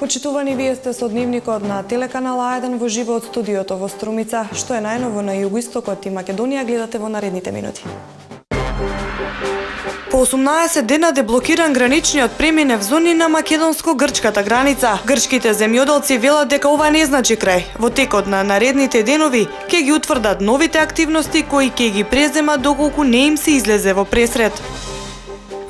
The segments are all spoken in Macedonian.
Почитувани, вие сте со дневникот на телеканал А1 во живо од студиото во Струмица. Што е најново на југоистокот и Македонија гледате во наредните минути. По 18 дена деблокиран граничниот преминев зони на македонско-грчката граница. Грчките земјоделци велат дека ова не значи крај. Во текот на наредните денови ќе ги утврдат новите активности кои ќе ги преземат доколку не им се излезе во пресред.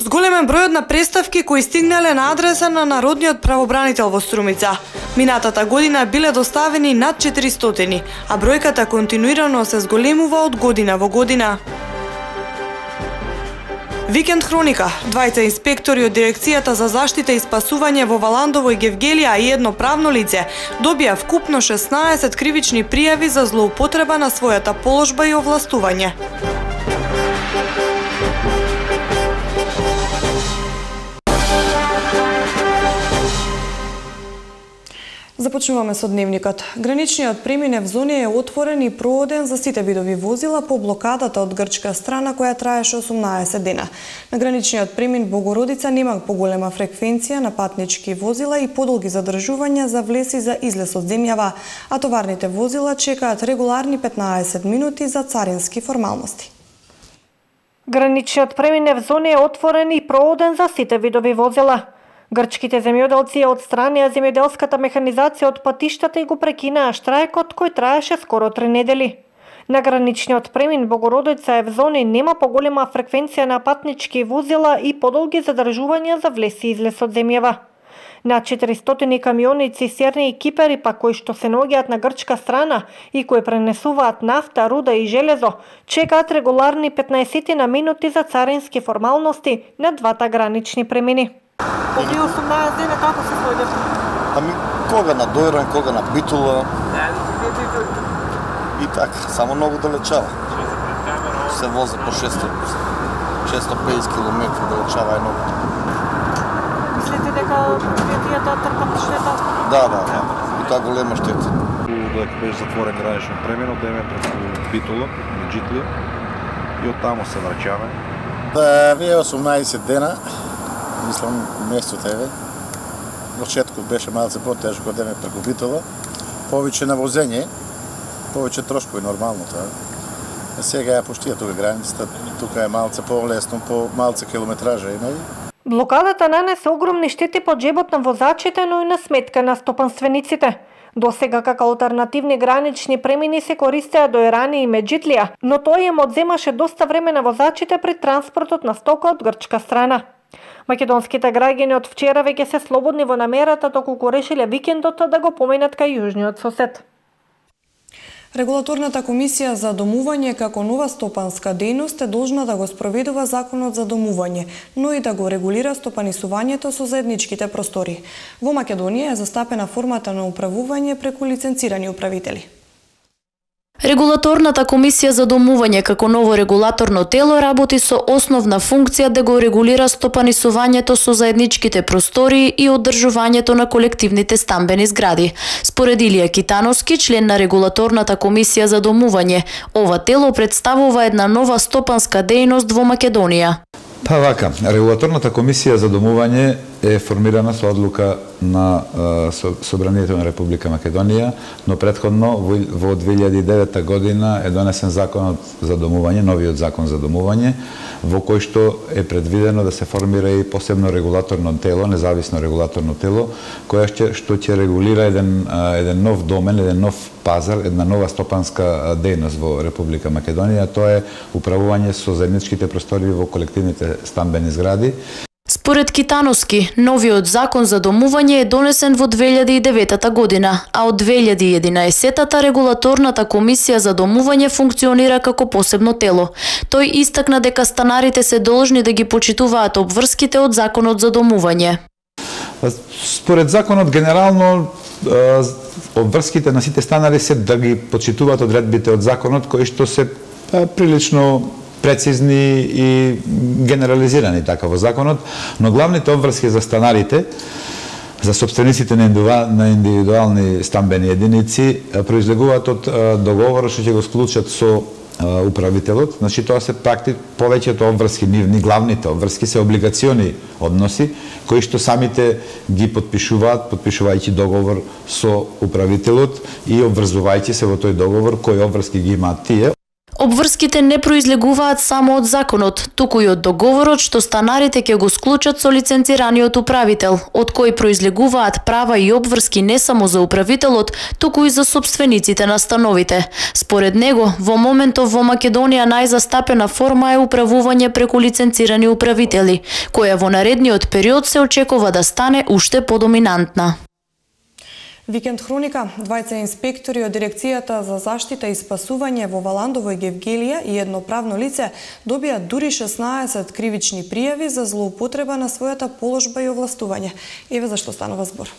Зголемен бројот на преставки кои стигнале на адреса на Народниот правобранител во Струмица. Минатата година биле доставени над 400, а бројката континуирано се зголемува од година во година. Викенд хроника. Двајца инспектори од Дирекцијата за заштита и спасување во Валандово и Гевгелија и едно правно лице добија вкупно 16 кривични пријави за злоупотреба на својата положба и овластување. Започнуваме со дневникот. Граничниот преминев зони е отворен и прооден за сите видови возила по блокадата од грчка страна која траеше 18 дена. На граничниот премин Богородица нема поголема фреквенција на патнички возила и подолги задржувања за влез и за излез од земјава, а товарните возила чекаат регуларни 15 минути за царински формалности. Граничниот преминев зони е отворен и прооден за сите видови возила. Грчките земјоделци одстранија земјоделската механизација од патиштата и го прекинаа штрајкот кој траеше скоро 3 недели. На граничниот премин Богородица е в зони нема поголема фреквенција на патнички возила и подолги задржувања за влез и излез од земјава. На 400 камиони, цистерни и кипери пак кои што се наоѓаат на грчка страна и кои пренесуваат нафта, руда и железо, чекаат регуларни 15 на минути за царински формалности на двата гранични премини. Овие 18 дена како се дојдете? Ами, кога на Дојран, кога на Битула. И така, само многу далечава. Се вози по 650 км далечава едно. Мислите дека предпријатијата трпат штета? Да. И тоа голема штета. Додека беше затворен граничен премин, одеме преку Битула, Меджитлија и оттамо се враќаме. Да, вие 18 дена. Мислам, место тебе. Во почетокот беше малце потежко, одеме преку Битола. Повеќе навозење, повеќе трошкови нормално тоа. А сега ја поштија тука границата, тука е малце полесно, по малце километража има. Блокадата нанесе огромни штети по джебот на возачите, но и на сметка на стопанствениците. До сега како алтернативни гранични премини се користеа Дојран и Меджитлија, но тоа им одземаше доста време на возачите при транспортот на стока од грчка страна. Македонските граѓани од вчера веќе се слободни во намерата доколку решиле викендот да го поминат кај јужниот сосед. Регулаторната комисија за домување како нова стопанска дејност е должна да го спроведува законот за домување, но и да го регулира стопанисувањето со заедничките простори. Во Македонија е застапена формата на управување преку лиценцирани управители. Регулаторната комисија за домување како ново регулаторно тело работи со основна функција да го регулира стопанисувањето со заедничките простори и одржувањето на колективните стамбени згради. Според Илија Китановски, член на Регулаторната комисија за домување, ова тело представува една нова стопанска дејност во Македонија. Па вака, Регулаторната комисија за домување е формирана со одлука на Собранието на Република Македонија, но претходно во 2009 година е донесен законот за домување, новиот закон за домување, во кој што е предвидено да се формира и посебно регулаторно тело, независно регулаторно тело, која што ќе регулира еден нов домен, еден нов пазар, една нова стопанска дејност во Република Македонија, тоа е управување со заедничките простори во колективните стамбени згради. Според Китановски, новиот закон за домување е донесен во 2009 година, а од 2011 Регулаторната комисија за домување функционира како посебно тело. Тој истакна дека станарите се должни да ги почитуваат обврските од законот за домување. Според законот генерално обврските на сите станари се да ги почитуваат одредбите од законот кои што се прилично прецизни и генерализирани така во законот, но главните обврски за станарите, за собствениците на индивидуални стамбени единици, произлегуваат од договорот што ќе го склучат со управителот, значи тоа се повеќето обврски, нивни главните обврски се облигациони односи кои што самите ги подпишувајќи договор со управителот и обврзувајќи се во тој договор кои обврски ги имаат тие. Обврските не произлегуваат само од законот, туку и од договорот што станарите ќе го склучат со лиценцираниот управител, од кој произлегуваат права и обврски не само за управителот, туку и за сопствениците на становите. Според него, во моментов во Македонија најзастапена форма е управување преку лиценцирани управители, која во наредниот период се очекува да стане уште подоминантна. Викенд хроника, двајца инспектори од Дирекцијата за заштита и спасување во Валандово и Гевгелија и едно правно лице добија дури 16 кривични пријави за злоупотреба на својата положба и овластување. Еве зашто станува збор.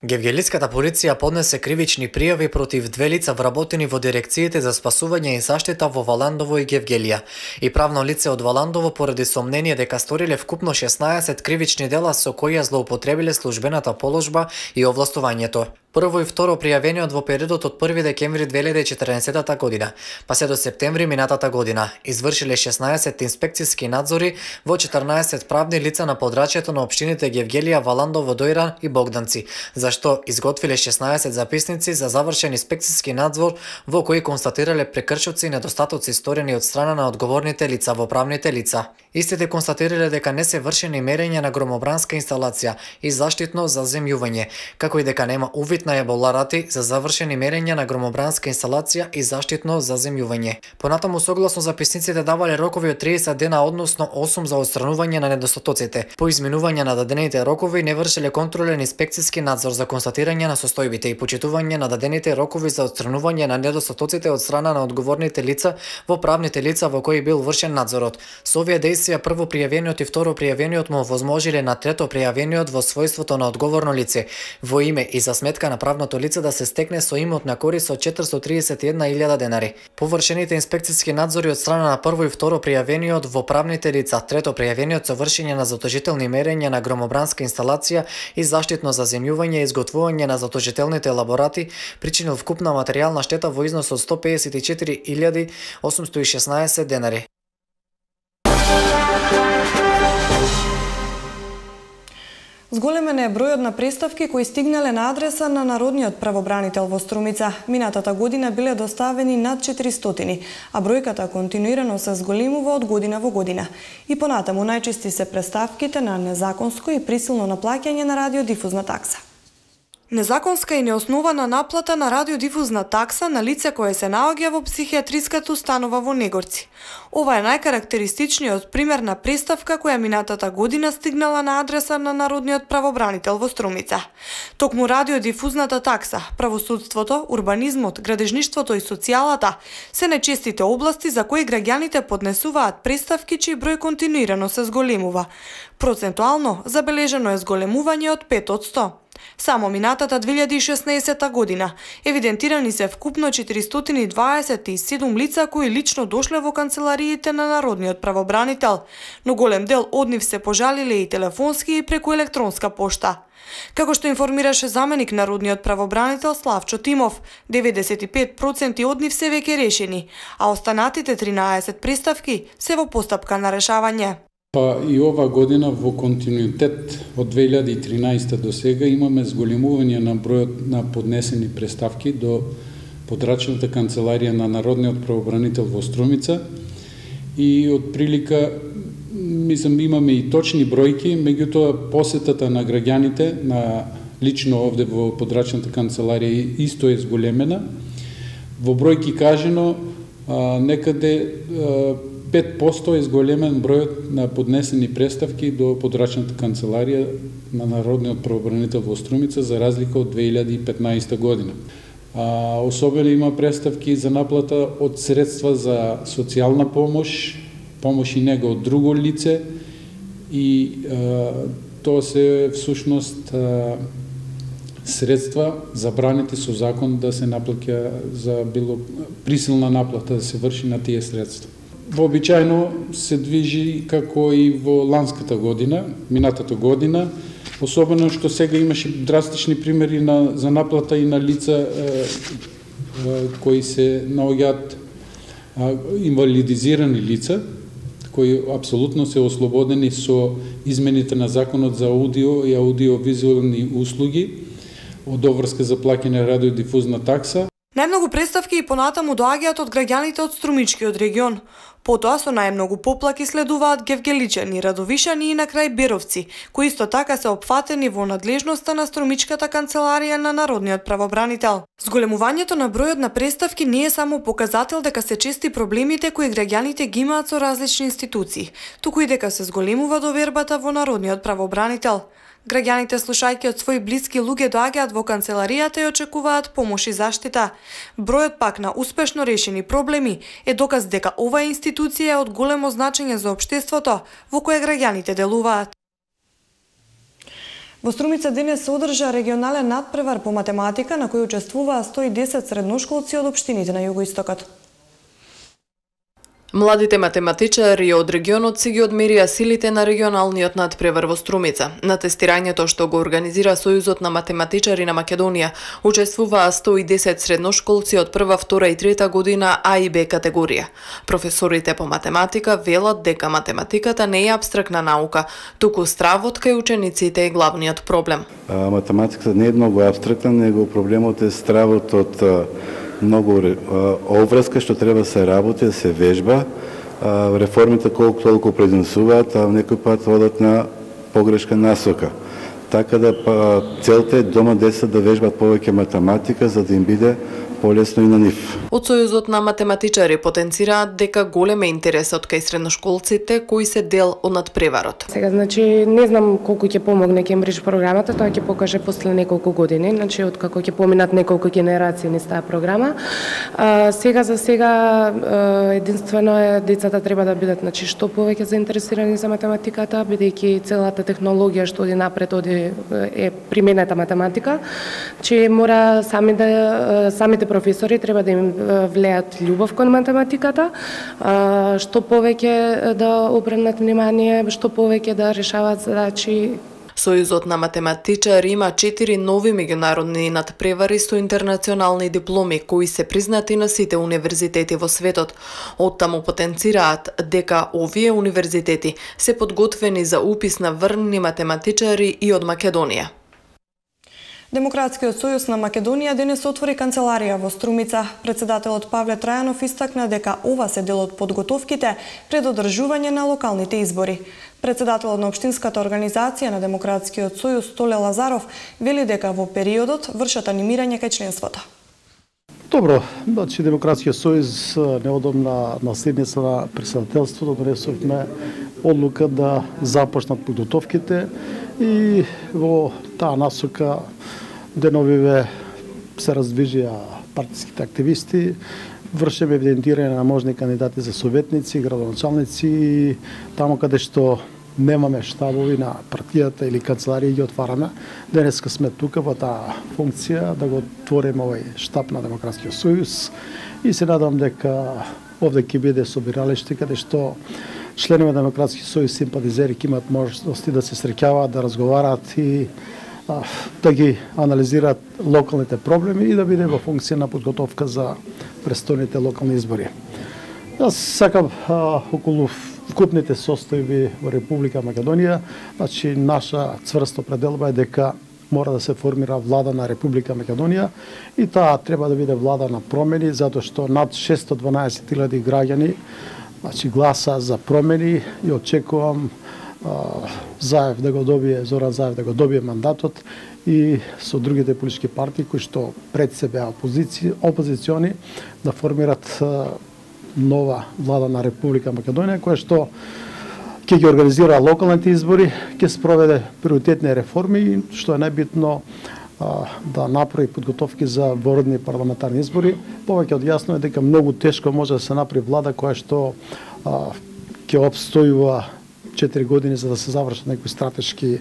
Гевгелиската полиција поднесе кривични пријави против две лица вработени во дирекциите за спасување и заштита во Валандово и Гевгелија и правно лице од Валандово поради сомнение дека сториле вкупно 16 кривични дела со кои ја злоупотребиле службената положба и овластувањето. Прво и второ пријавениот во периодот од 1 декември 2014 година, па се до септември минатата година, извршиле 16 инспекциски надзори во 14 правни лица на подрачјето на општините Гевгелија, Валандово, Дојран и Богданци, за што изготвиле 16 записници за завршен инспекциски надзор во кои констатирале прекршоци и недостатоци сторени од страна на одговорните лица во правните лица. Истите констатирале дека не се вршени мерења на громобранска инсталација и заштитно заземјување, како и дека нема увид на еболарати за завршени мерења на громобранска инсталација и заштитно заземјување. Понатаму согласно записниците давале рокови од 30 дена, односно 8 за отстранување на недостатоците. По изминување на дадените рокови не вршеле контролен инспекциски надзор за констатирање на состојбите и почитување на дадените рокови за отстранување на недостатоците од страна на одговорните лица во правните лица во кои бил вршен надзорот. Со овие действија прво пријавениот и второ пријавениот му возможиле на трето пријавениот во својството на одговорно лице во име и за сметка на правното лице да се стекне со имот на корист од 431.000 денари. Површените инспекциски надзори од страна на прво и второ пријавениот во правните лица, трето пријавениот со вршење на затожителни мерења на громобранска инсталација и заштитно заземјување и изготвување на затожителните елаборати причинил вкупна материјална штета во износ од 154.816 денари. Зголемен е бројот на преставки кои стигнале на адреса на народниот правобранител во Струмица. Минатата година биле доставени над 400, а бројката континуирано се зголемува од година во година. И понатаму најчести се преставките на незаконско и присилно наплаќање на радиодифузна такса. Незаконска и неоснована наплата на радиодифузна такса на лице кое се наоѓа во психијатриската установа во Негорци. Ова е најкарактеристичниот пример на преставка која минатата година стигнала на адреса на народниот правобранител во Струмица. Токму радиодифузната такса, правосудството, урбанизмот, градежништвото и социјалата се најчестите области за кои граѓаните поднесуваат преставки чиј број континуирано се зголемува. Процентуално забележено е зголемување од 5%. Само минатата 2016 година евидентирани се вкупно 427 лица кои лично дошле во канцелариите на народниот правобранител, но голем дел од нив се пожалиле и телефонски и преку електронска пошта. Како што информираше заменик народниот правобранител Славчо Тимов, 95% од нив се веќе решени, а останатите 13 преставки се во постапка на решавање. Па и ова година во континуитет од 2013 до сега имаме зголемување на бројот на поднесени преставки до подрачната канцеларија на народниот правобранител во Струмица и од прилика мислам имаме и точни бројки, меѓутоа посетата на граѓаните на лично овде во подрачната канцеларија исто е зголемена. Во бројки кажено некаде 5% е зголемен бројот на поднесени преставки до подрачната канцеларија на народниот правобранител во Струмица за разлика од 2015 година. Особено има преставки за наплата од средства за социјална помош, помош и него од друго лице и тоа се всушност средства забраните со закон да се наплаќа за било присилна наплата да се врши на тие средства. Вообичајно се движи како и во ланската година, минатата година, особено што сега имаше драстични примери за наплата и на лица кои се наоѓаат инвалидизирани лица, кои апсолутно се ослободени со измените на Законот за аудио и аудиовизуални услуги од обврска за плаќање радиодифузна такса. Најмногу представки и понатаму доаѓаат од граѓаните од Струмичкиот регион. Потоа со најмногу поплаки следуваат гевгеличани, радовишани и на крај Беровци, кои исто така се опфатени во надлежноста на Струмичката канцеларија на Народниот правобранител. Зголемувањето на бројот на представки не е само показател дека се чести проблемите кои граѓаните ги имаат со различни институции, туку и дека се зголемува довербата во Народниот правобранител. Граѓаните, слушајќи од своји блиски луѓе, доаѓаат во канцеларијата и очекуваат помош и заштита. Бројот пак на успешно решени проблеми е доказ дека оваа институција е од големо значење за општеството во кое граѓаните делуваат. Во Струмица денес се одржа регионален надпревар по математика на кој учествуваа 110 средношколци од општините на југоистокот. Младите математичари од регионот си ги одмерија силите на регионалниот надпревар во Струмица. На тестирањето што го организира Сојузот на математичари на Македонија учествуваа 110 средношколци од прва, втора и трета година А и Б категорија. Професорите по математика велат дека математиката не е апстрактна наука, туку стравот кај учениците е главниот проблем. Математиката не е многу апстрактна, него проблемот е стравот од многу обврска што треба да се работи, да се вежба. Реформите колку толку преднесуваат, а некој пат одат на погрешка насока. Така да целта е дома деца да вежбат повеќе математика за да им биде полесно и на нив. Од Сојузот на математичари потенцираат дека голем е интересот кај средношколците кои се дел од надпреварот. Сега, значи, не знам колку ќе помогне Кембридж програмата, тоа ќе покаже после неколку години, значи откако ќе поминат неколку генерации низ таа програма. Сега за сега единствено е децата треба да бидат, значи, што повеќе заинтересирани за математиката, бидејќи целата технологија што оди напред е применета математика, че мора самите професори треба да им влеат љубов кон математиката, што повеќе да обрнат внимание, што повеќе да решаваат задачи. Сојузот на математичари има 4 нови меѓународни надпревари со интернационални дипломи кои се признати на сите универзитети во светот. Оттаму потенцираат дека овие универзитети се подготвени за упис на врнни математичари и од Македонија. Демократскиот сојуз на Македонија денес отвори канцеларија во Струмица. Председателот Павле Трајанов истакна дека ова се дел од подготовките пред одржување на локалните избори. Председателот на општинската организација на Демократскиот сојуз Толе Лазаров вели дека во периодот вршат анимирање кај членството. Добро, значи Демократскиот сојуз неодамна на седница на председателството донесовме одлука да започнат подготовките и во таа насока деновиве се раздвижија партиските активисти, вршеме евидентирање на можни кандидати за советници, градоначалници и таму каде што немаме штабови на партијата или канцеларија ги отвараме. Денеска сме тука во таа функција да го отвориме овој штаб на Демократскиот сојуз и се надам дека овде ќе биде собиралиште каде што членови на Демократскиот сојуз, симпатизери ќе имат можности да се среќаваат, да разговараат и да ги анализираат локалните проблеми и да биде во функција на подготовка за престојните локални избори. Јас сакам околу вкупните состојби во Република Македонија, значи наша цврста определба е дека мора да се формира влада на Република Македонија и таа треба да биде влада на промени, затоа што над 612.000 граѓани значи гласа за промени и очекувам Заев да го добие, Зоран Заев да го добие мандатот и со другите политички партии кои што пред себе опозициони да формират нова влада на Република Македонија која што ќе ги организира локалните избори, ќе спроведе приоритетни реформи и што е најбитно да направи подготовки за воредни парламентарни избори. Повеќе од јасно е дека многу тешко може да се направи влада која што ќе обстојува 4 години за да се завршат некои стратешки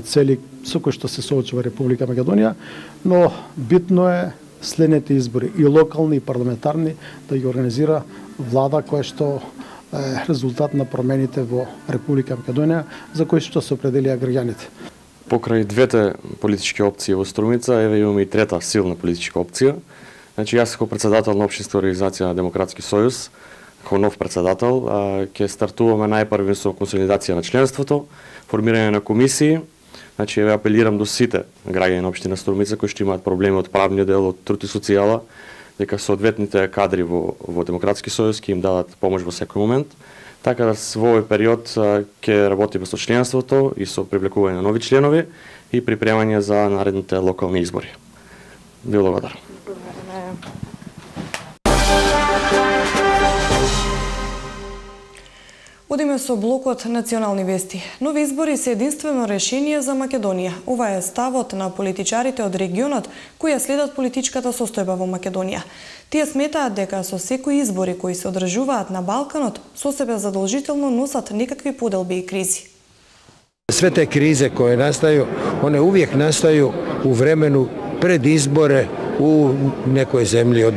цели со кои што се соочува Република Македонија, но битно е следните избори и локални и парламентарни да ги организира влада која што е резултат на промените во Република Македонија за кои што се определија граѓаните. Покрај двете политички опции во Струмица, еве имаме и трета силна политичка опција. Значи јас како председател на општинска организација на Демократски сојуз како нов председател, ќе стартуваме најпрви со консолидација на членството, формирање на комисии. Значи, ја апелирам до сите граѓани на општина Струмица кои што имаат проблеми од правниот дел, од труд и социјала, дека соодветните кадри во Демократски сојуз ќе им дадат помош во секој момент. Така да во овој период ќе работиме со членството и со привлекување на нови членови и припремање за наредните локални избори. Ви благодарам. Одиме со блокот Национални вести. Нови избори се единствено решение за Македонија. Ова е ставот на политичарите од регионот кои ја следат политичката состојба во Македонија. Тие сметаат дека со секои избори кои се одржуваат на Балканот, со себе задолжително носат некакви поделби и кризи. Sve te krize koje nastaju, one uvijek nastaju u vremenu pred izbore u nekoj zemlji od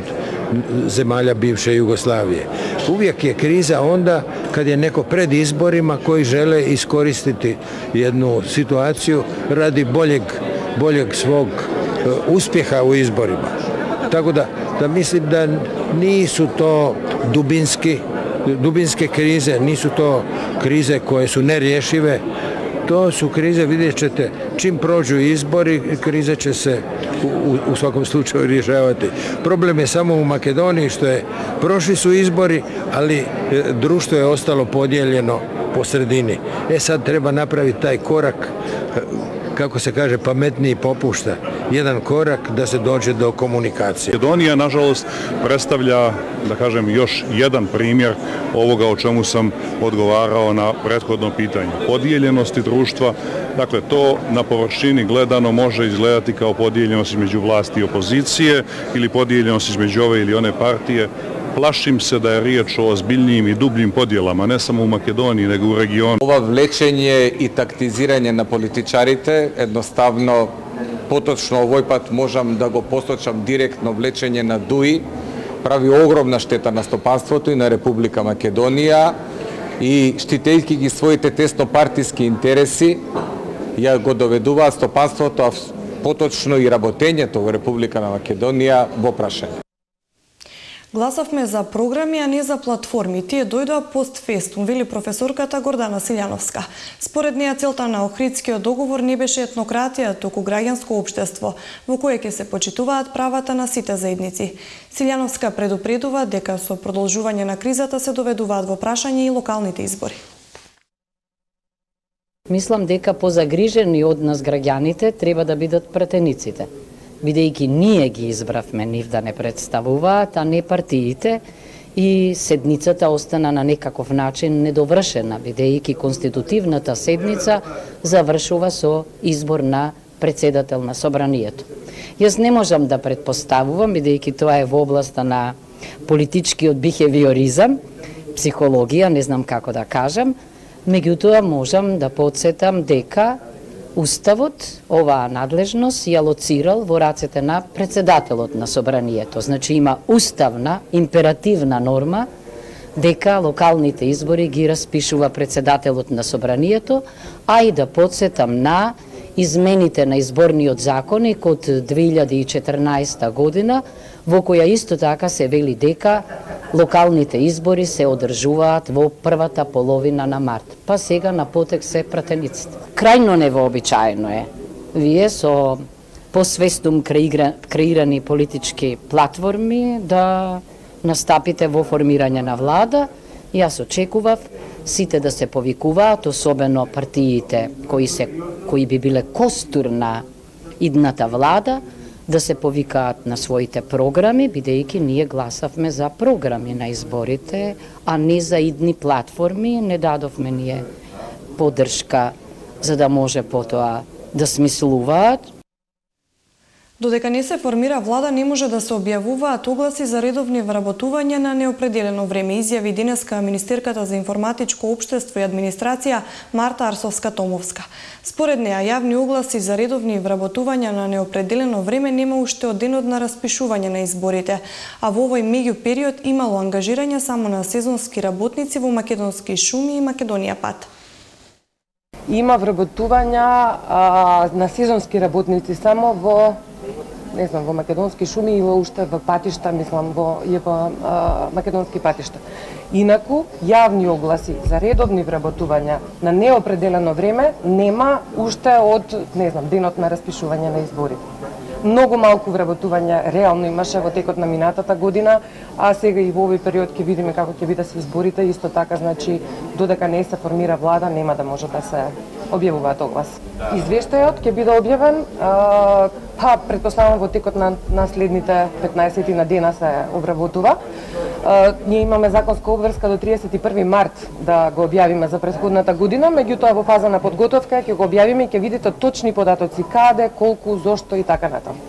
zemalja bivše Jugoslavije. Uvijek je kriza onda kad je neko pred izborima koji žele iskoristiti jednu situaciju radi boljeg svog uspjeha u izborima. Tako da mislim da nisu to dubinske krize, nisu to krize koje su nerješive. To su krize, vidjet ćete, čim prođu izbori, krize će se u svakom slučaju rješavati. Problem je samo u Makedoniji što je, prošli su izbori, ali društvo je ostalo podijeljeno po sredini. Sad treba napraviti taj korak, kako se kaže, pametniji popušta. Jedan korak da se dođe do komunikacije. Makedonija, nažalost, predstavlja, da kažem, još jedan primjer ovoga o čemu sam odgovarao na prethodno pitanje. Podijeljenosti društva, dakle, to na površini gledano može izgledati kao podijeljenost između vlasti i opozicije ili podijeljenost između ove ili one partije. Plašim se da je riječ o ozbiljnijim i dubljim podjelama, ne samo u Makedoniji, nego u regionu. Ова влечење и тактизирање на политичарите, едноставно, поточно овој пат можам да го посочам директно влечење на ДУИ, прави огромна штета на стопанството и на Република Македонија и штитејќи ги своите теснопартиски интереси, ја го доведуваат стопанството, а поточно и работењето во Република Македонија во прашање. Гласавме за програми, а не за платформи. Тие дојдоа постфестум, вели професорката Гордана Силјановска. Според неја целта на Охридскиот договор не беше етнократија, туку граѓанско општество, во кое ќе се почитуваат правата на сите заедници. Силјановска предупредува дека со продолжување на кризата се доведуваат во прашање и локалните избори. Мислам дека позагрижени од нас граѓаните треба да бидат пратениците, бидејќи ние ги избравме нив да не представуваат, а не партиите, и седницата остана на некаков начин недовршена, бидејќи конститутивната седница завршува со избор на председател на собранието. Јас не можам да предпоставувам, бидејќи тоа е во областа на политичкиот бихевиоризам, психологија, не знам како да кажам, меѓутоа можам да подсетам дека Уставот оваа надлежност ја лоцирал во рацете на председателот на собранието. Значи има уставна, императивна норма дека локалните избори ги распишува председателот на собранието, а и да подсетам на измените на изборниот законник од 2014 година, во која исто така се вели дека локалните избори се одржуваат во првата половина на март. Па сега на потек се пратениците. Крајно невообичаено е вие со посвестум креирани политички платформи да настапите во формирање на влада. Јас очекував сите да се повикуваат, особено партиите кои би биле костур на идната влада, да се повикаат на своите програми, бидејќи ние гласавме за програми на изборите, а не за идни платформи. Не дадовме ние поддршка за да може потоа да смислуваат. Додека не се формира влада, не може да се објавуваат огласи за редовни вработувања на неопределено време, изјави денеска министерката за информатичко општество и администрација Марта Арсовска-Томовска. Според неа, јавни огласи за редовни вработувања на неопределено време нема уште од денот на распишување на изборите, а во овој меѓупериод имало ангажирање само на сезонски работници во Македонски шуми и Македонија Пат. Има вработувања на сезонски работници само во не знам, во македонски шуми или уште во патишта, мислам во македонски патишта. Инаку, јавни огласи за редовни вработувања на неопределено време нема уште од, не знам, денот на распишување на изборите. Многу малку вработување реално имаше во текот на минатата година, а сега и во овој период ќе видиме како ќе бидат се изборите. Исто така, значи, додека не се формира влада, нема да може да се објавуваат оглас. Извештајот ќе биде објавен, претпоставувам во текот на следните 15 на дена се обработува. Ние имаме законска обврска до 31 март да го објавиме за претходната година, меѓутоа во фаза на подготовка ќе го објавиме и ќе видите точни податоци каде, колку, зошто и така натаму.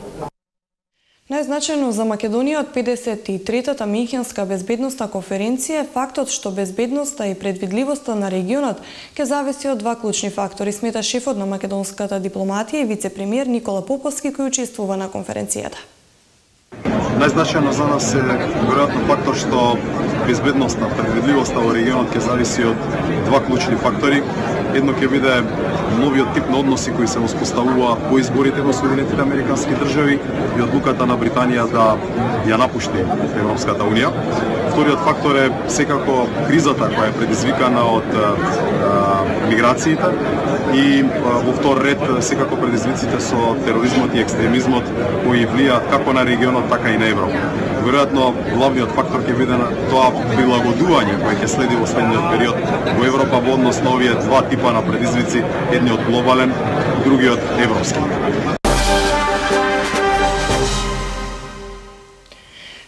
Најзначајно за Македонија од 53-та Минхенска безбедносна конференција е фактот што безбедноста и предвидливоста на регионот ќе зависи од два клучни фактори, смета шефот на македонската дипломатија и вице-премиер Никола Поповски, кој учествува на конференцијата. Најзначајно за нас е веројатно фактор што безбедноста, предвидливоста во регионот ќе зависи од два клучни фактори. Едно ќе биде новиот тип на односи кои се воспоставуваат по изборите во Соединетите Американски држави и одлуката на Британија да ја напушти Европската унија. Вториот фактор е секако кризата која е предизвикана од миграциите и во втор ред секако предизвиците со тероризмот и екстремизмот кои влијаат како на регионот така и на Европа. Веројатно главниот фактор ќе биде на тоа прилагодување кое ќе следи во следниот период во Европа во однос на овие два типа на предизвици, едниот глобален, другиот европски.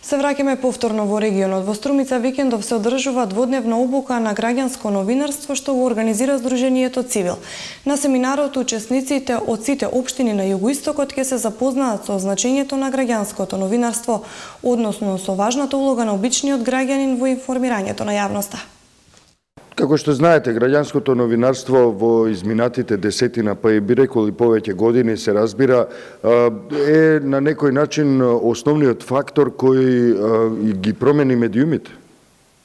Се враќаме повторно во регионот. Во Струмица викендов се одржува дводневна обука на граѓанско новинарство што го организира Сдруженијето Цивил. На семинарот учесниците од сите општини на југоистокот ќе се запознаат со значењето на граѓанското новинарство, односно со важната улога на обичниот граѓанин во информирањето на јавноста. Како што знаете, граѓанското новинарство во изминатите десетина, па и би рекол и повеќе години се разбира, е на некој начин основниот фактор кој ги промени медиумите.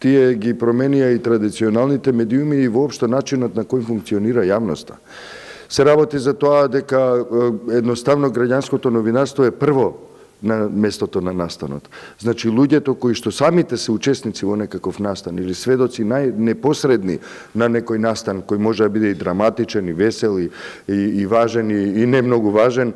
Тие ги променија и традиционалните медиуми и воопшто начинот на кој функционира јавноста. Се работи за тоа дека едноставно граѓанското новинарство е прво на местото на настанот. Значи, луѓето кои што самите се учесници во некаков настан или сведоци најнепосредни на некој настан, кој може да биде и драматичен, и весел, и важен, и не многу важен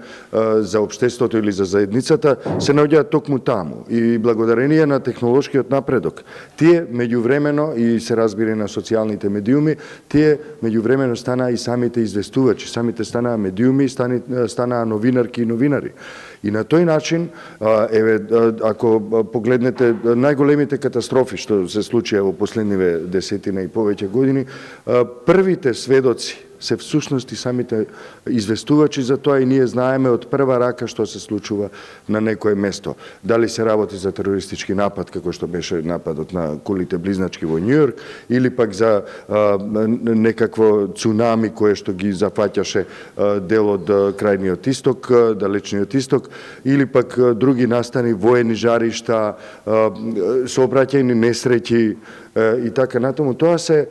за општеството или за заедницата, се наоѓаат токму таму. И благодарение на технолошкиот напредок, тие меѓувремено, и се разбира на социјалните медиуми, тие меѓувремено станаа и самите известувачи, самите станаа медиуми, станаа новинарки и новинари. И на тој начин, ако погледнете најголемите катастрофи што се случија во последниве десетина и повеќе години, првите сведоци се всушност и самите известувачи за тоа и ние знаеме од прва рака што се случува на некое место. Дали се работи за терористички напад, како што беше нападот на кулите близначки во Њујорк, или пак за некакво цунами кое што ги зафаќаше дел од крајниот исток, далечниот исток, или пак други настани, воени жаришта, сообраќајни несреќи и така натаму. Тоа се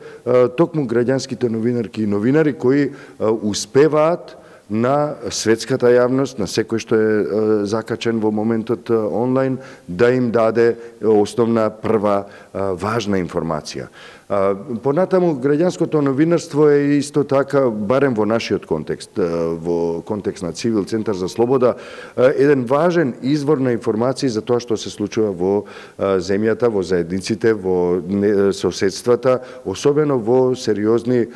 токму граѓанските новинарки и новинари кои успеваат на светската јавност, на секој што е закачен во моментот онлайн, да им даде основна прва важна информација. Понатаму, граѓанското новинарство е исто така, барем во нашиот контекст, во контекст на Цивил Центар за слобода, еден важен извор на информации за тоа што се случува во земјата, во заедниците, во соседствата, особено во сериозни,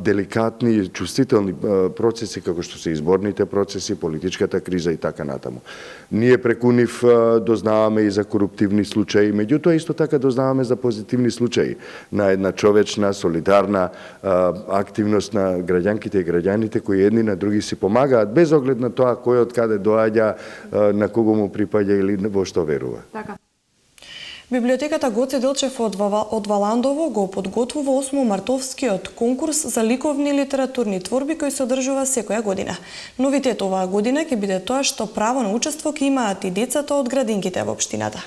деликатни, чувствителни процеси, како што се изборните процеси, политичката криза и така натаму. Ние преку нив дознаваме и за коруптивни случаи, меѓутоа исто така дознаваме за позитивни случаи на една човечна, солидарна активност на граѓанките и граѓаните кои едни на други си помагаат без оглед на тоа кој од каде доаѓа, на кого му припаѓа или во што верува. Библиотеката Гоце Делчев од Валандово го подготвува 8 мартовскиот конкурс за ликовни и литературни творби кои се одржува секоја година. Новитет оваа година ќе биде тоа што право на учество ќе имаат и децата од градинките во општината.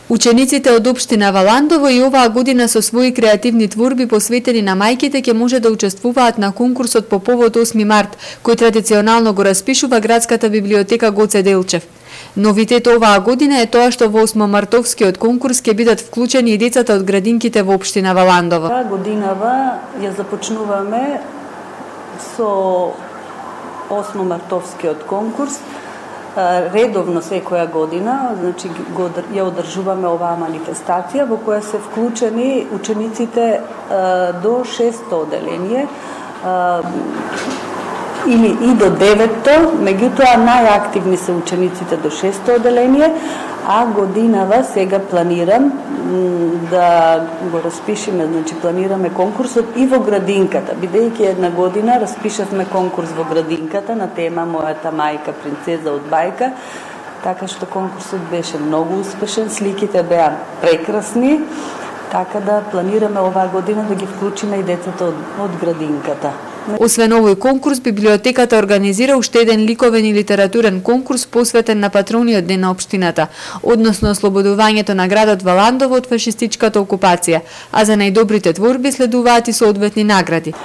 Учениците од општина Валандово и оваа година со своји креативни творби посветени на мајките ќе може да учествуваат на конкурсот по повод 8 март, кој традиционално го распишува градската библиотека Гоце Делчев. Новитет оваа година е тоа што во 8-мартовскиот конкурс ќе бидат вклучени и децата од градинките во општина Валандово. Оваа годинава ја започнуваме со 8-мартовскиот конкурс. Редовно секоја година, значи ја одржуваме оваа манифестација во која се вклучени учениците до 6-то оделение или и до 9-то, меѓутоа најактивни се учениците до 6-то оделение, а годинава сега планирам да го распишеме, значи планираме конкурсот и во градинката, бидејќи една година распишавме конкурс во градинката на тема Мојата мајка принцеза од бајка, така што конкурсот беше многу успешен, сликите беа прекрасни, така да планираме оваа година да ги вклучиме и децата од градинката. Освен овој конкурс, библиотеката организира уште еден ликовен и литературен конкурс посветен на патрониот ден на општината, односно ослободувањето на градот Валандово од фашистичката окупација, а за најдобрите творби следуваат и соодветни награди.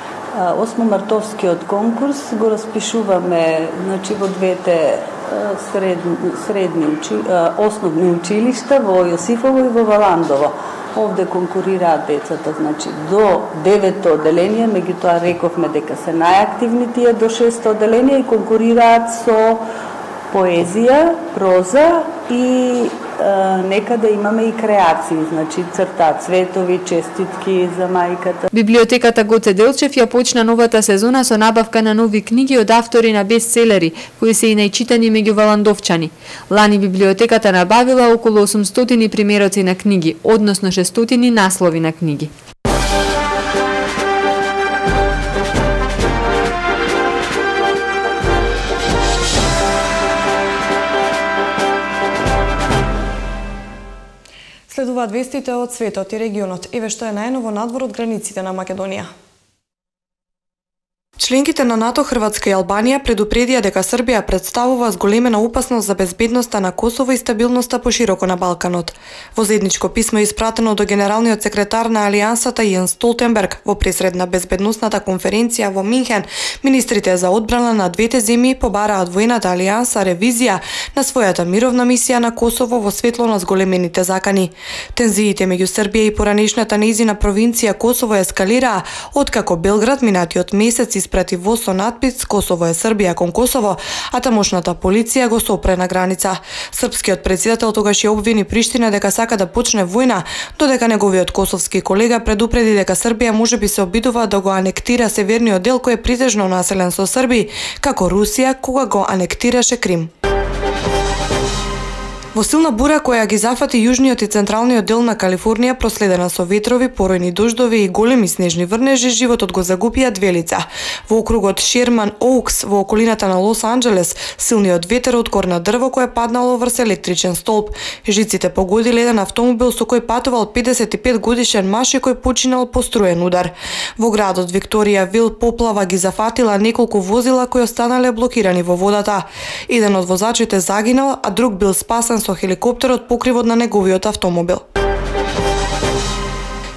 8-мартовскиот конкурс го распишуваме, значи во двете основни училишта во Јосифово и во Валандово. Овде конкурираат децата, значи до 9-то оделение, меѓутоа рековме дека се најактивни тие до 6-то оделение и конкурираат со поезија, проза и некаде имаме и креации, значи цртаат цветови, честитки за мајката. Библиотеката Гоце Делчев ја почна новата сезона со набавка на нови книги од автори на бестселери, кои се и најчитани меѓу валандовчани. Лани библиотеката набавила околу 800 примероци на книги, односно 600 наслови на книги. Следуваат вестите од светот и регионот. Еве што е најново надвор од границите на Македонија. Членките на НАТО, Хрватска и Албанија предупредија дека Србија представува зголемена опасност за безбедноста на Косово и стабилноста пошироко на Балканот. Во заедничко писмо испратено до генералниот секретар на Алијансата Јенс Столтенберг во пресред на безбедносната конференција во Минхен, министрите за одбрана на двете земји побараат војната алијанса ревизија на својата мировна мисија на Косово во светло на зголемените закани. Тензиите меѓу Србија и поранешната нејзина провинција Косово ескалираа откако Белград минатиот месец испрати воз со надпис "Косово е Србија кон Косово", а тамошната полиција го сопре на граница. Српскиот претседател тогаш ја обвини Приштина дека сака да почне војна, додека неговиот косовски колега предупреди дека Србија можеби се обидува да го анектира северниот дел кој е притежно населен со Срби, како Русија кога го анектираше Крим. Во силна бура која ги зафати јужниот и централниот дел на Калифорнија, проследена со ветрови, поројни дождови и големи снежни врнежи, животот го загубија две лица. Во округот Шерман Оукс, во околината на Лос Анџелес, силниот ветер откорна дрво кое паднало врз електричен столб. Жиците погодиле еден автомобил со кој патувал 55 годишен маж и кој починал по струен удар. Во градот Викторија Вил поплава ги зафатила неколку возила кои останале блокирани во водата. Еден од возачите загинал, а друг бил спасен со хеликоптер од покривот на неговиот автомобил.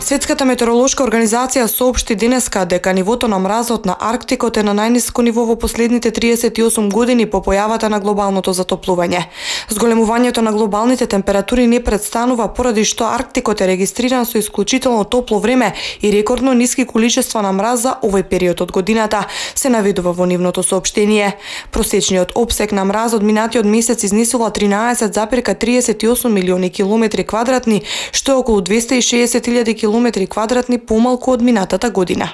Светската метеоролошка организација соопшти денеска дека нивото на мразот на Арктикот е на најниско ниво во последните 38 години по појавата на глобалното затоплување. Зголемувањето на глобалните температури не престанува поради што Арктикот е регистриран со исклучително топло време и рекордно ниски количества на мраз за овој период од годината, се наведува во нивното соопштение. Просечниот опсек на мразот минатиот месец изнесува 13,38 милиони километри квадратни, што е околу 260.000 километри квадратни помалку од минатата година.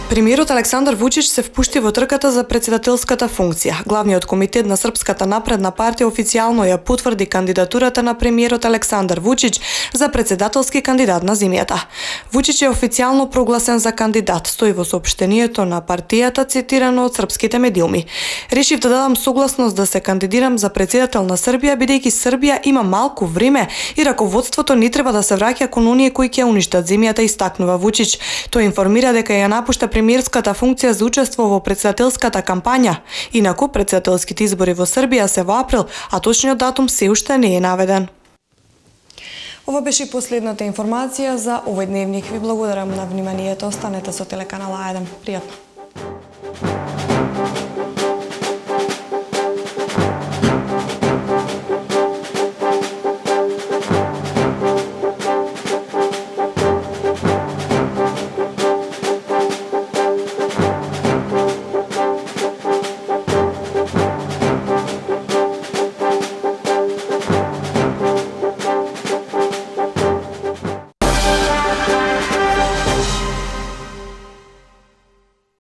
Премиерот Александар Вучич се впушти во трката за претседателската функција. Главниот комитет на Српската напредна партија официјално ја потврди кандидатурата на премиерот Александар Вучич за претседателски кандидат на земјата. Вучич е официјално прогласен за кандидат, стои во соопштението на партијата цитирано од српските медиуми. Решив да дадам согласност да се кандидирам за претседател на Србија бидејќи Србија има малку време и раководството не треба да се враќа кон оние кои ќе уништат земјата, истакнува Вучич. Тој информира дека ја напушта премиерската функција за учество во претседателската кампања. Инаку, претседателските избори во Србија се во април, а точниот датум се уште не е наведен. Ова беше и последната информација за овој дневник. Ви благодарам на вниманието. Останете со телеканал А1. Пријатно.